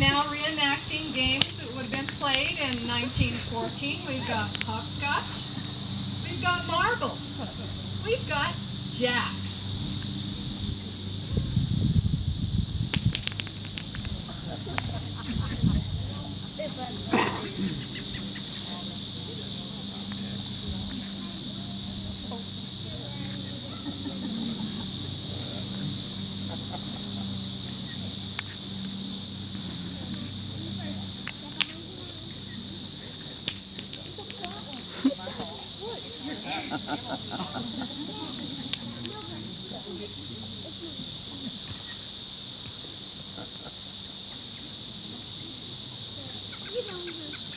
now reenacting games that would have been played in 1914. We've got hopscotch. We've got marbles. We've got jacks.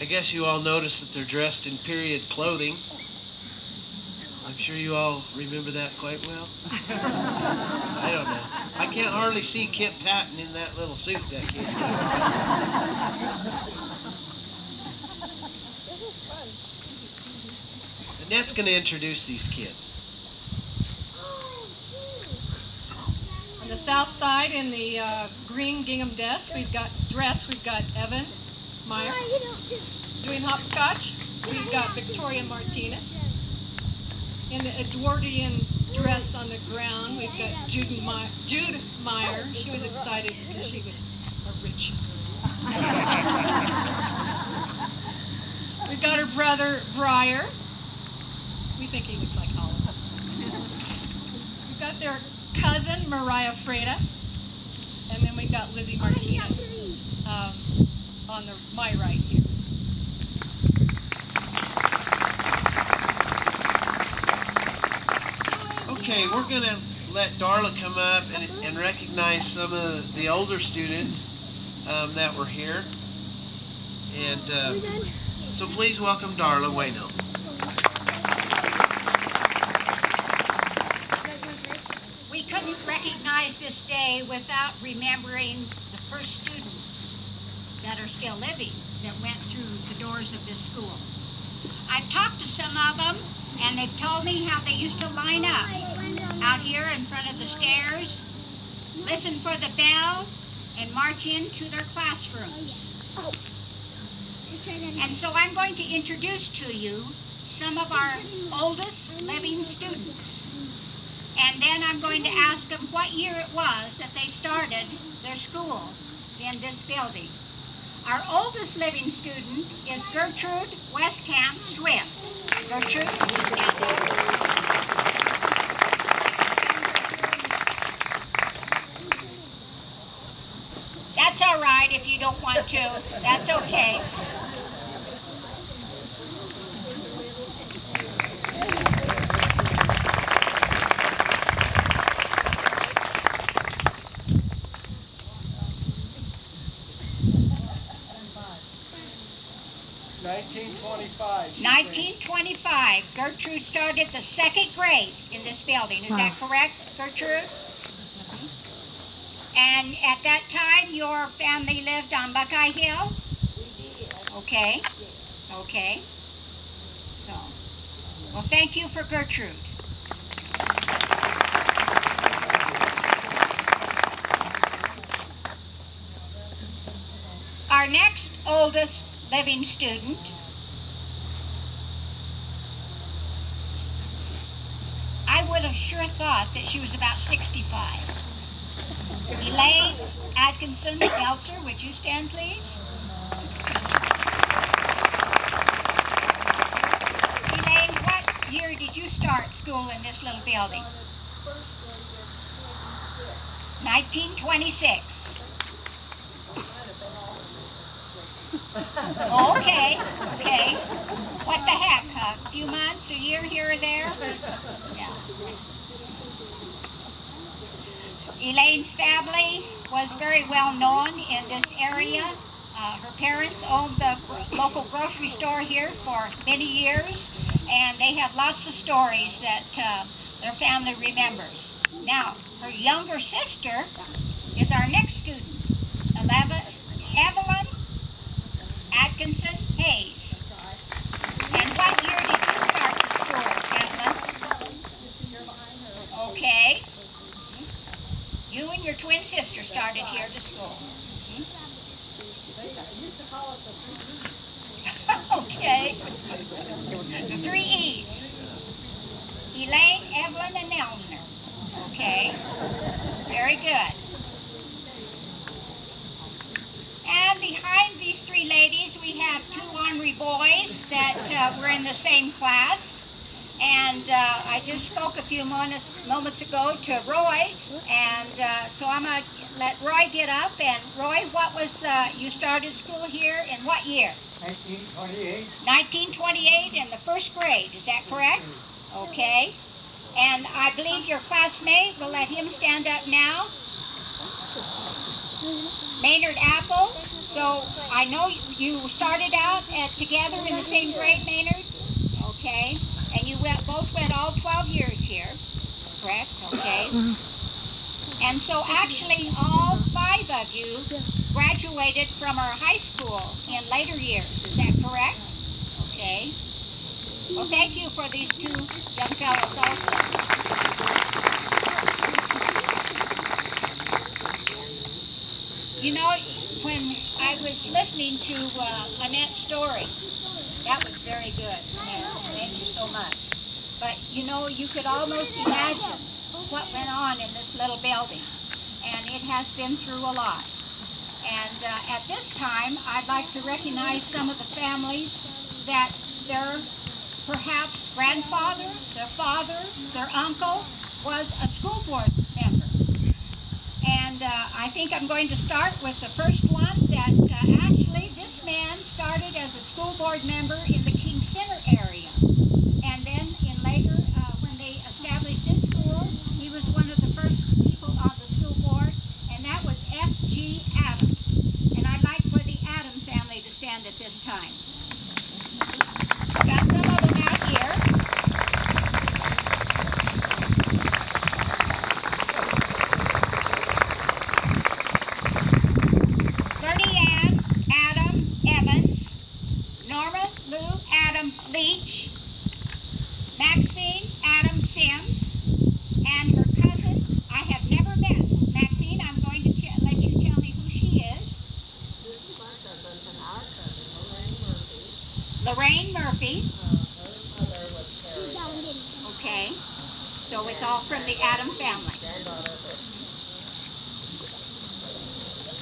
I guess you all notice that they're dressed in period clothing. I'm sure you all remember that quite well. I don't know. I can't hardly see Kip Patton in that little suit that kid. Annette's going to introduce these kids. On the south side in the green gingham dress, we've got Evan Meyer. Doing hopscotch, we've got Victoria Martinez. In the Edwardian dress on the ground, we've got Jude Meyer. She was excited because she was a rich. We've got her brother, Briar. We think he looks like Holland. We've got their cousin, Mariah Freda. And then we've got Lizzie Martinez on my right here. Okay, we're going to let Darla come up and recognize some of the older students that were here. And so please welcome Darla Wayno. We couldn't recognize this day without remembering the first students that are still living that went through the doors of this school. I've talked to some of them, and they've told me how they used to line up out here in front of the stairs, listen for the bell, and march into their classrooms. And so I'm going to introduce to you some of our oldest living students. And then I'm going to ask them what year it was that they started their school in this building. Our oldest living student is Gertrude Westcamp Swift. Gertrude, please stand up. That's all right if you don't want to. That's okay. $1925. 1925. Gertrude started the second grade in this building. Is that correct, Gertrude? And at that time, your family lived on Buckeye Hill? Okay. Okay. So, well, thank you for Gertrude. Our next oldest living student I would have sure thought that she was about 65. Elaine Atkinson Meltzer, would you stand, please? Elaine, what year did you start school in this little building? 1926. Okay, okay. What the heck, a few months, a year here or there? Yeah. Elaine's family was very well known in this area. Her parents owned the local grocery store here for many years, and they have lots of stories that their family remembers. Now, her younger sister is our next student, Evelyn Atkinson Hayes. And what year did you start the school, Evelyn? Okay. You and your twin sister started here to school. three E's. Elaine, Evelyn, and Eleanor. Okay. Very good. And behind these three ladies, we have two ornery boys that were in the same class. And I just spoke a few moments ago to Roy, and so I'm going to let Roy get up. And Roy, what was, you started school here in what year? 1928. 1928 in the first grade, is that correct? Okay. And I believe your classmate, we'll let him stand up now. Maynard Apple. So I know you started out together in the same grade, Maynard? Okay. And you both went all 12 years here, correct? Okay. And so actually all 5 of you graduated from our high school in later years. Is that correct? Okay. Well, thank you for these 2 young fellows also. You know, when I was listening to Lynette's story, that was very good. Thank you so much. But, you know, you could almost imagine what went on in this little building. And it has been through a lot. And at this time, I'd like to recognize some of the families that their perhaps grandfather, their father, their uncle was a school board member. And I think I'm going to start with the first one that actually this man started as a school board member in the King Center area. And then in later, when they established this school, he was one of the first people on the school board, and that was F.G. Adams. And I'd like for the Adams family to stand at this time. Got some of them out here. Bernie Ann Adam Evans, Norma Lou Adams Leach, Maxine Adam Sims, and her cousin I have never met. Maxine, I'm going to let you tell me who she is. Lorraine Murphy. Okay, so it's all from the Adam family.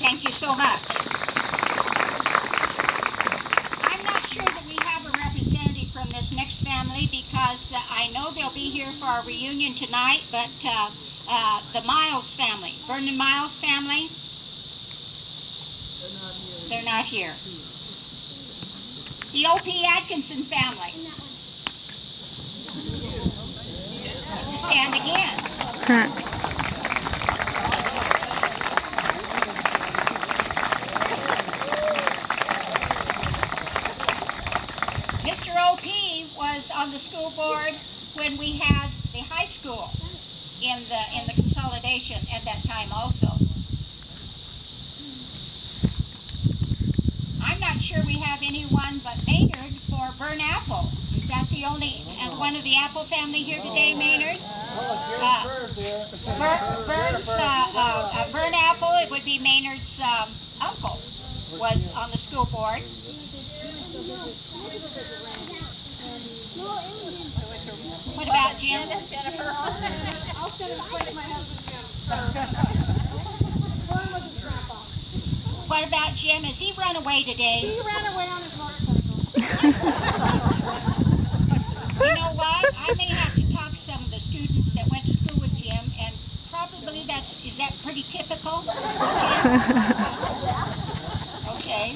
Thank you so much. I'm not sure that we have a representative from this next family because I know they'll be here for our reunion tonight, but the Miles family, Vernon Miles family, they're not here. The O.P. Atkinson family. Stand again. Mr. O.P. was on the school board when we had the high school in the consolidation at that time also. I'm not sure we have anyone but Maynard for Burn Apple. Is that the only one of the Apple family here today, Maynard? Burn Apple, it would be Maynard's uncle, was on the school board. What about Jim? Jennifer? What about Jim? Has he run away today? He ran away on his motorcycle. You know what? I may have to talk to some of the students that went to school with Jim, and probably is that pretty typical? Okay.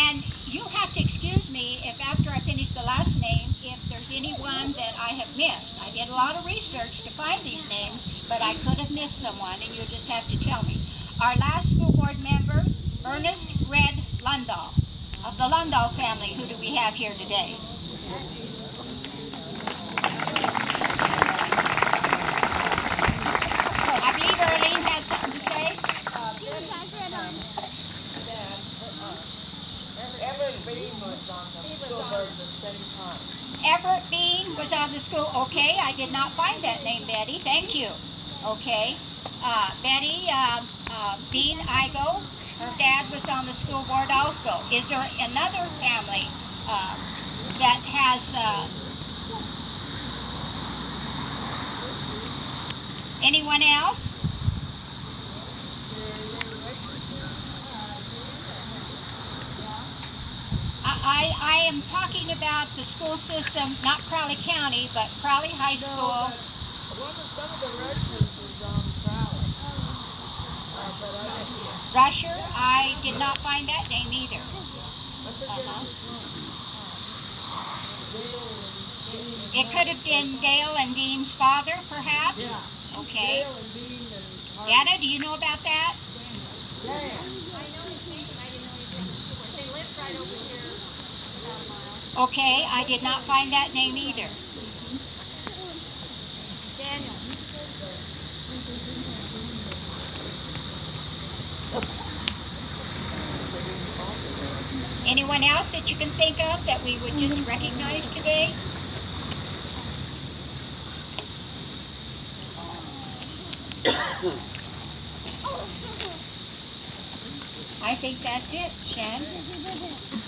And you'll have to excuse me if after I finish the last name, if there's anyone that I have missed. I did a lot of research to find these names, but I could have missed someone, and you'll just have to tell me. Our last school board member, Ernest Red Lundahl, of the Lundahl family. Who do we have here today? I believe Arlene has something to say. Everett Bean was on the school. Okay, I did not find that name, Betty. Thank you. Okay. Betty Bean Igo Her dad was on the school board also. Is there another family that has anyone else? I am talking about the school system, not Crowley County, but Crowley High School. Rusher, I did not find that name either. It could have been Dale and Dean's father, perhaps? Okay. Dada, do you know about that? Okay, I did not find that name either. Anyone else that you can think of that we would just recognize today? I think that's it, Shan.